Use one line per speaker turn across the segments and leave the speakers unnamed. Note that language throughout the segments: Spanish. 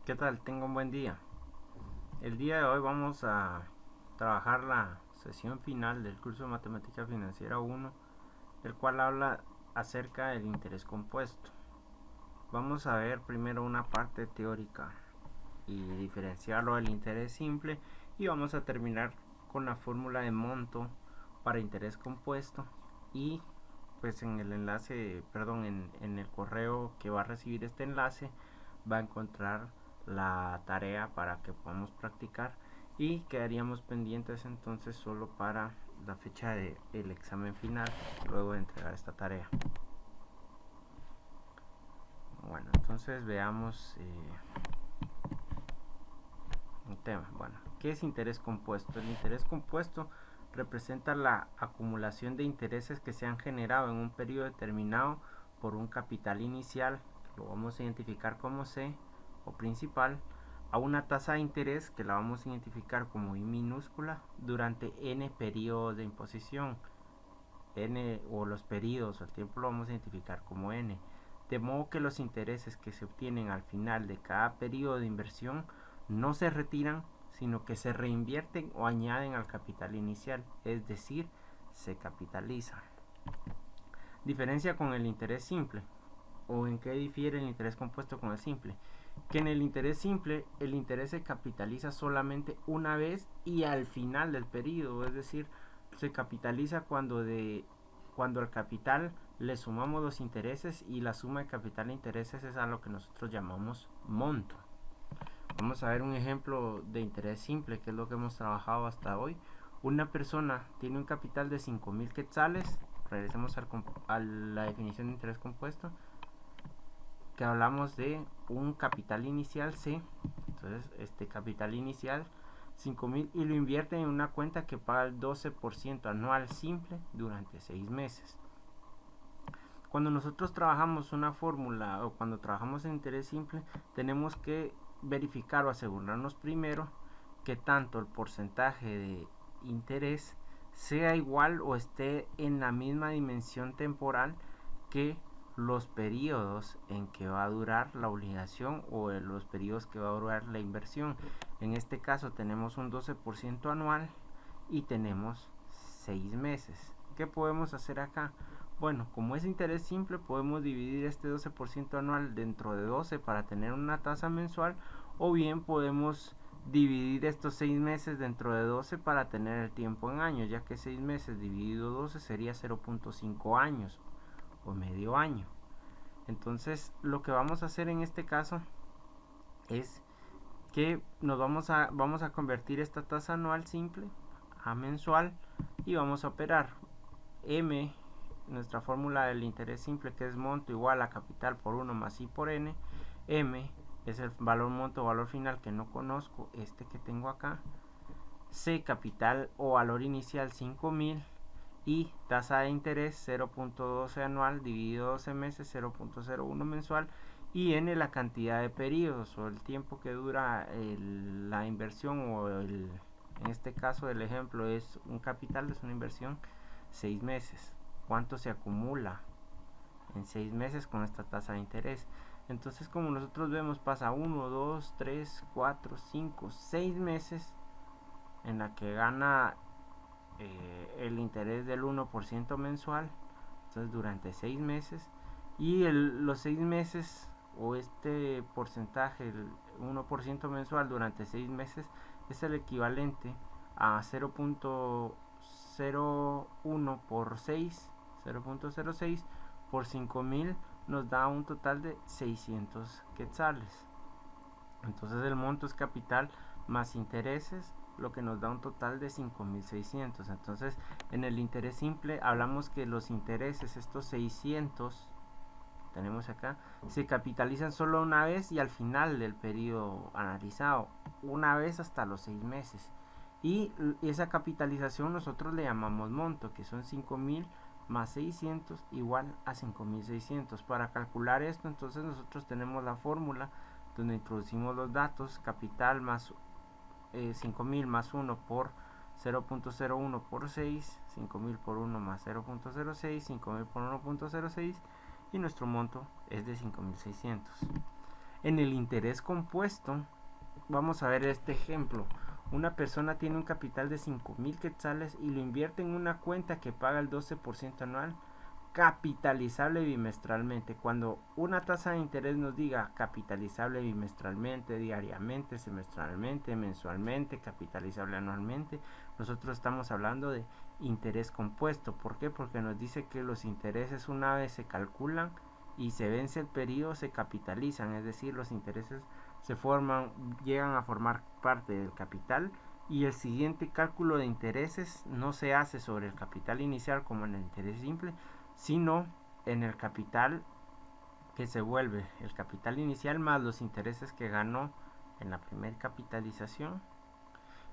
¿Qué tal? Tengo un buen día. El día de hoy vamos a trabajar la sesión final del curso de Matemática Financiera 1, el cual habla acerca del interés compuesto. Vamos a ver primero una parte teórica y diferenciarlo del interés simple, y vamos a terminar con la fórmula de monto para interés compuesto. Y pues en el enlace, perdón, en el correo que va a recibir este enlace va a encontrar la tarea para que podamos practicar, y quedaríamos pendientes entonces solo para la fecha del examen final luego de entregar esta tarea. Bueno, entonces veamos un tema. Bueno, ¿qué es interés compuesto? El interés compuesto representa la acumulación de intereses que se han generado en un periodo determinado por un capital inicial, que lo vamos a identificar como C o principal, a una tasa de interés que la vamos a identificar como I minúscula durante n periodos de imposición. N, o los periodos o el tiempo, lo vamos a identificar como n, de modo que los intereses que se obtienen al final de cada periodo de inversión no se retiran, sino que se reinvierten o añaden al capital inicial, es decir, se capitalizan. Diferencia con el interés simple. ¿O en qué difiere el interés compuesto con el simple? Que en el interés simple el interés se capitaliza solamente una vez y al final del periodo, es decir, se capitaliza cuando al capital le sumamos los intereses, y la suma de capital e intereses es a lo que nosotros llamamos monto. Vamos a ver un ejemplo de interés simple, que es lo que hemos trabajado hasta hoy. Una persona tiene un capital de 5,000 quetzales. Regresemos a la definición de interés compuesto, que hablamos de un capital inicial C. Entonces, este capital inicial 5,000, y lo invierte en una cuenta que paga el 12% anual simple durante 6 meses. Cuando nosotros trabajamos una fórmula o cuando trabajamos en interés simple, tenemos que verificar o asegurarnos primero que tanto el porcentaje de interés sea igual o esté en la misma dimensión temporal que los periodos en que va a durar la obligación o en los periodos que va a durar la inversión. En este caso tenemos un 12% anual y tenemos 6 meses. ¿Qué podemos hacer acá? Bueno, como es interés simple, podemos dividir este 12% anual dentro de 12 para tener una tasa mensual, o bien podemos dividir estos 6 meses dentro de 12 para tener el tiempo en años, ya que 6 meses dividido 12 sería 0,5 años o medio año. Entonces, lo que vamos a hacer en este caso es que vamos a convertir esta tasa anual simple a mensual, y vamos a operar M, nuestra fórmula del interés simple, que es monto igual a capital por 1 más I por N. M es el valor monto o valor final que no conozco, este que tengo acá. C, capital o valor inicial 5,000, y tasa de interés 0,12 anual dividido 12 meses, 0,01 mensual, y N, la cantidad de periodos o el tiempo que dura la inversión, en este caso del ejemplo es un capital, es una inversión, 6 meses. ¿Cuánto se acumula en 6 meses con esta tasa de interés? Entonces, como nosotros vemos, pasa 1, 2, 3, 4, 5, 6 meses en la que gana el interés del 1% mensual. Entonces, durante 6 meses, y los 6 meses o este porcentaje, el 1% mensual durante 6 meses, es el equivalente a 0,01 por 6, 0,06 por 5,000, nos da un total de 600 quetzales. Entonces el monto es capital más intereses, lo que nos da un total de 5,600. Entonces, en el interés simple hablamos que los intereses, estos 600 tenemos acá, se capitalizan solo una vez y al final del periodo analizado, una vez hasta los 6 meses. Y esa capitalización nosotros le llamamos monto, que son 5,000 más 600 igual a 5,600. Para calcular esto, entonces nosotros tenemos la fórmula donde introducimos los datos: capital más 5,000 más 1 por 0,01 por 6, 5,000 por 1 más 0,06, 5,000 por 1,06, y nuestro monto es de 5,600. En el interés compuesto, vamos a ver este ejemplo. Una persona tiene un capital de 5,000 quetzales y lo invierte en una cuenta que paga el 12% anual, capitalizable bimestralmente. Cuando una tasa de interés nos diga capitalizable bimestralmente, diariamente, semestralmente, mensualmente, capitalizable anualmente, nosotros estamos hablando de interés compuesto. ¿Por qué? Porque nos dice que los intereses una vez se calculan y se vence el periodo, se capitalizan, es decir, los intereses se forman, llegan a formar parte del capital, y el siguiente cálculo de intereses no se hace sobre el capital inicial como en el interés simple, sino en el capital que se vuelve el capital inicial más los intereses que ganó en la primera capitalización,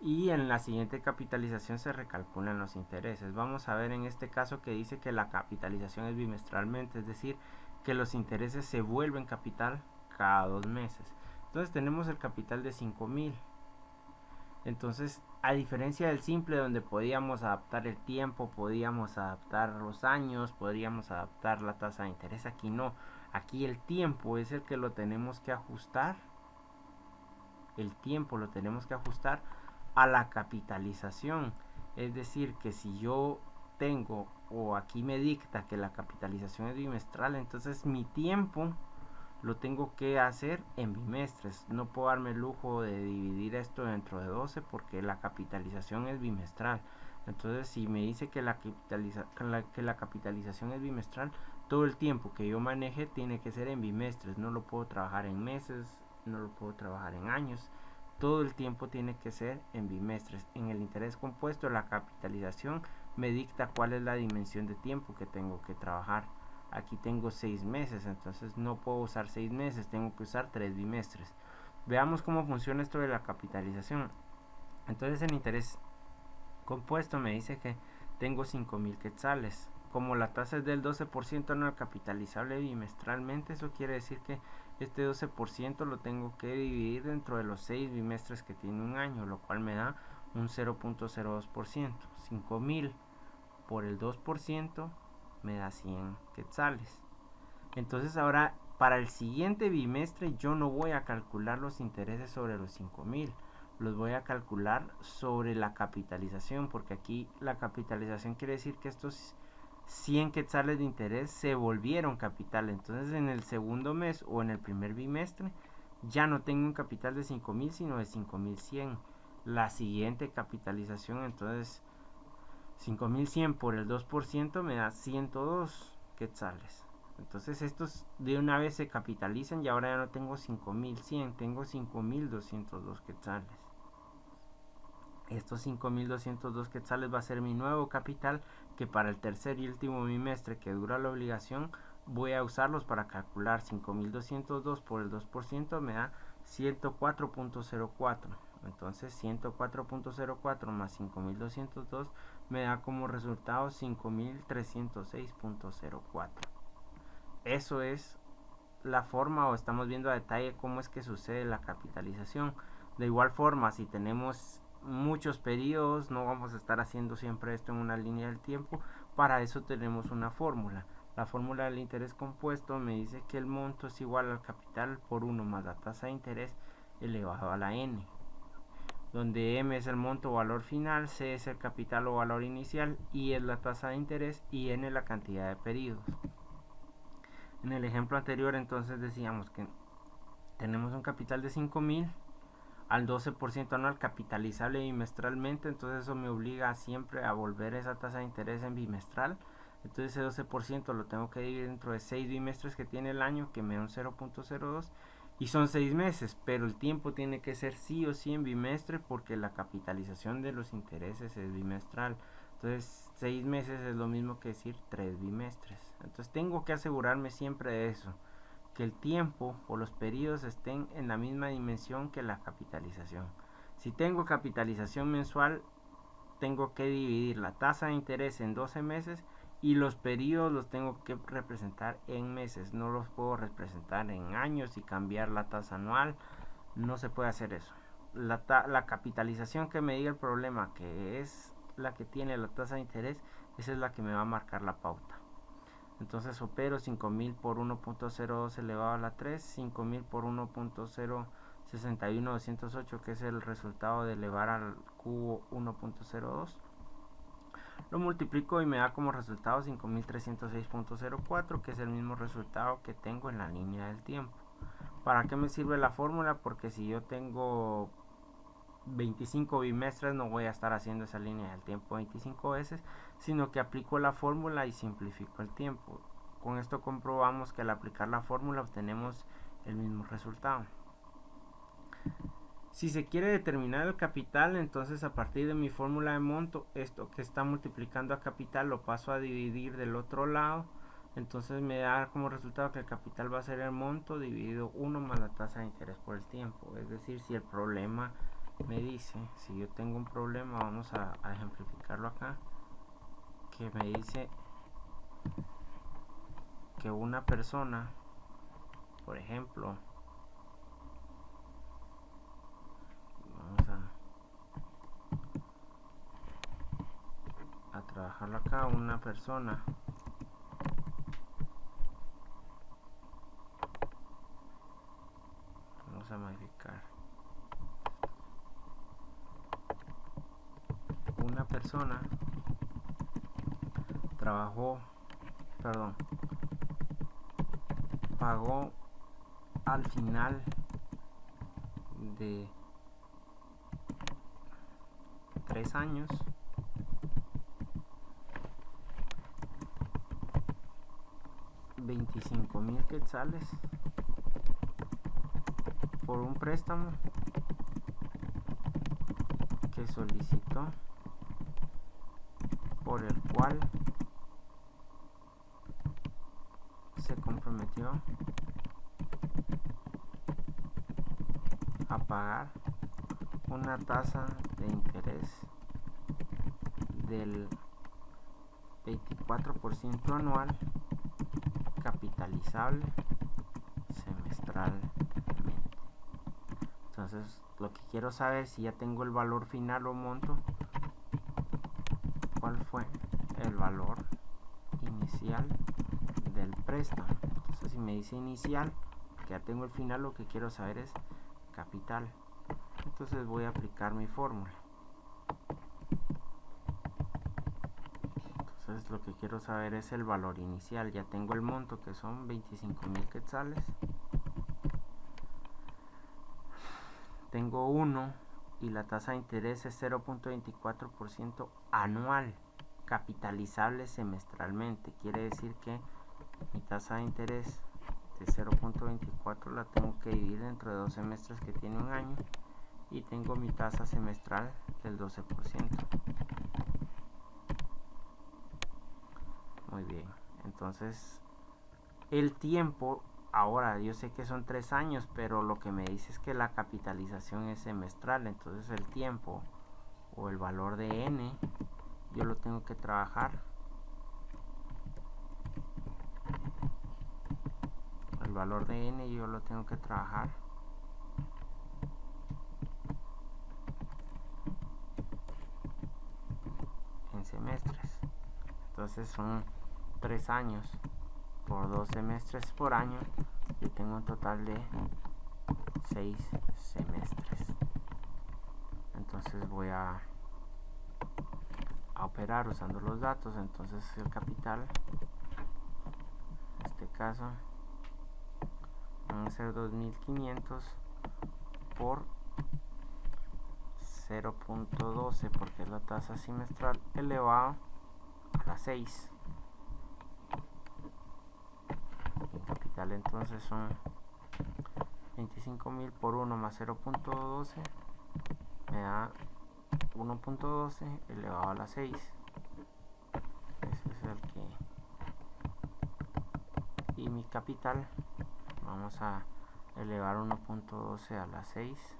y en la siguiente capitalización se recalculan los intereses. Vamos a ver en este caso que dice que la capitalización es bimestralmente, es decir, que los intereses se vuelven capital cada 2 meses. Entonces tenemos el capital de 5,000. Entonces, a diferencia del simple, donde podíamos adaptar el tiempo, podíamos adaptar los años, podríamos adaptar la tasa de interés, aquí no. Aquí el tiempo es el que lo tenemos que ajustar. El tiempo lo tenemos que ajustar a la capitalización. Es decir, que si yo tengo, o aquí me dicta que la capitalización es bimestral, entonces mi tiempo lo tengo que hacer en bimestres. No puedo darme el lujo de dividir esto dentro de 12 porque la capitalización es bimestral. Entonces, si me dice que la capitalización es bimestral, todo el tiempo que yo maneje tiene que ser en bimestres. No lo puedo trabajar en meses, no lo puedo trabajar en años. Todo el tiempo tiene que ser en bimestres. En el interés compuesto, la capitalización me dicta cuál es la dimensión de tiempo que tengo que trabajar. Aquí tengo 6 meses, entonces no puedo usar 6 meses, tengo que usar 3 bimestres. Veamos cómo funciona esto de la capitalización. Entonces el interés compuesto me dice que tengo 5,000 quetzales. Como la tasa es del 12% anual capitalizable bimestralmente, eso quiere decir que este 12% lo tengo que dividir dentro de los 6 bimestres que tiene un año, lo cual me da un 0.02%. 5,000 por el 2% me da 100 quetzales. Entonces ahora para el siguiente bimestre yo no voy a calcular los intereses sobre los 5,000, los voy a calcular sobre la capitalización, porque aquí la capitalización quiere decir que estos 100 quetzales de interés se volvieron capital. Entonces en el segundo mes o en el primer bimestre ya no tengo un capital de 5,000 sino de 5,100. La siguiente capitalización, entonces 5,100 por el 2% me da 102 quetzales. Entonces estos de una vez se capitalizan y ahora ya no tengo 5,100, tengo 5,202 quetzales. Estos 5,202 quetzales va a ser mi nuevo capital, que para el tercer y último bimestre que dura la obligación voy a usarlos para calcular. 5,202 por el 2% me da 104.04. Entonces 104.04 más 5,202 me da como resultado 5,306.04. Eso es la forma, o estamos viendo a detalle cómo es que sucede la capitalización. De igual forma, si tenemos muchos periodos, no vamos a estar haciendo siempre esto en una línea del tiempo. Para eso tenemos una fórmula. La fórmula del interés compuesto me dice que el monto es igual al capital por 1 más la tasa de interés elevado a la n, donde m es el monto o valor final, c es el capital o valor inicial, i es la tasa de interés y n la cantidad de periodos. En el ejemplo anterior entonces decíamos que tenemos un capital de 5,000 al 12% anual capitalizable bimestralmente, entonces eso me obliga siempre a volver esa tasa de interés en bimestral. Entonces ese 12% lo tengo que dividir dentro de 6 bimestres que tiene el año, que me da un 0.02, y son 6 meses, pero el tiempo tiene que ser sí o sí en bimestre porque la capitalización de los intereses es bimestral. Entonces 6 meses es lo mismo que decir 3 bimestres. Entonces tengo que asegurarme siempre de eso, que el tiempo o los periodos estén en la misma dimensión que la capitalización. Si tengo capitalización mensual, tengo que dividir la tasa de interés en 12 meses y los periodos los tengo que representar en meses. No los puedo representar en años y cambiar la tasa anual. No se puede hacer eso. La capitalización que me diga el problema, que es la que tiene la tasa de interés, esa es la que me va a marcar la pauta. Entonces opero 5000 por 1.02 elevado a la 3, 5000 por 1.061208, que es el resultado de elevar al cubo 1.02. Lo multiplico y me da como resultado 5306.04, que es el mismo resultado que tengo en la línea del tiempo. ¿Para qué me sirve la fórmula? Porque si yo tengo 25 bimestres no voy a estar haciendo esa línea del tiempo 25 veces, sino que aplico la fórmula y simplifico el tiempo. Con esto comprobamos que al aplicar la fórmula obtenemos el mismo resultado. Si se quiere determinar el capital, entonces a partir de mi fórmula de monto, esto que está multiplicando a capital lo paso a dividir del otro lado. Entonces me da como resultado que el capital va a ser el monto dividido 1 más la tasa de interés por el tiempo. Es decir, si el problema me dice, si yo tengo un problema, vamos a ejemplificarlo acá, que me dice que una persona, por ejemplo, vamos a trabajarlo acá, una persona vamos a modificar, una persona pagó al final de 3 años $25,000 quetzales por un préstamo que solicitó, por el cual se comprometió a pagar una tasa de interés del 24% anual, capitalizable semestralmente. Entonces lo que quiero saber, si ya tengo el valor final o monto, cuál fue el valor inicial del préstamo. Entonces si me dice inicial, que ya tengo el final, lo que quiero saber es capital. Entonces voy a aplicar mi fórmula. Entonces lo que quiero saber es el valor inicial. Ya tengo el monto, que son 25,000 quetzales. Tengo 1 y la tasa de interés es 0.24% anual, capitalizable semestralmente. Quiere decir que mi tasa de interés de 0.24 la tengo que dividir entre 2 semestres que tiene un año, y tengo mi tasa semestral del 12%. Muy bien, entonces el tiempo, ahora yo sé que son 3 años, pero lo que me dice es que la capitalización es semestral. Entonces el tiempo o el valor de n yo lo tengo que trabajar, el valor de n yo lo tengo que trabajar en semestres. Entonces son 3 años por 2 semestres por año, yo tengo un total de 6 semestres. Entonces voy a operar usando los datos. Entonces el capital, en este caso van a ser 2.500 por 0.12, porque es la tasa semestral, elevado a la 6. El capital entonces son 25,000 por 1 más 0.12, me da 1.12 elevado a la 6. Ese es el que, y mi capital, vamos a elevar 1.12 a la 6,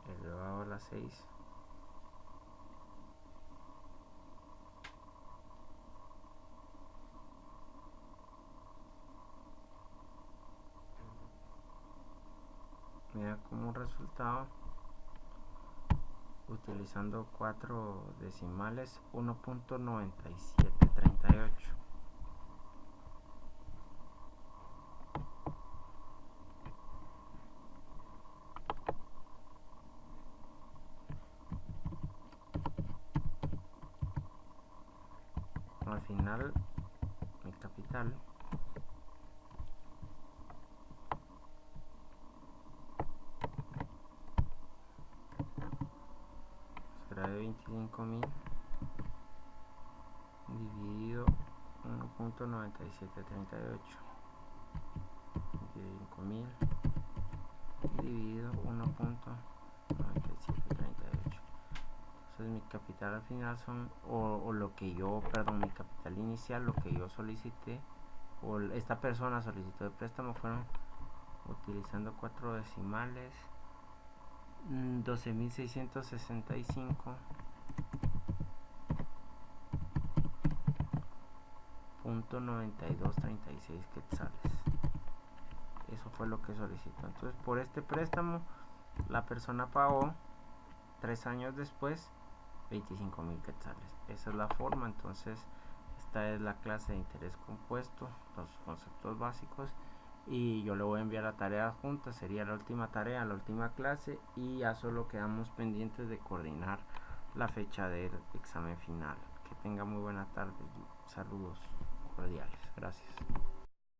elevado a la 6, utilizando 4 decimales, 1.9738. Al final mi capital será de 25.000 dividido 1.9738, 25.000 dividido 1.9738. Entonces mi capital al final son, mi capital inicial, lo que yo solicité, o esta persona solicitó de préstamo, fueron, utilizando 4 decimales, 12.665.9236 quetzales. Eso fue lo que solicitó. Entonces, por este préstamo, la persona pagó 3 años después 25.000 quetzales. Esa es la forma. Entonces, esta es la clase de interés compuesto, los conceptos básicos, y yo le voy a enviar la tarea adjunta. Sería la última tarea, la última clase, y ya solo quedamos pendientes de coordinar la fecha del examen final. Que tenga muy buena tarde. Saludos cordiales. Gracias.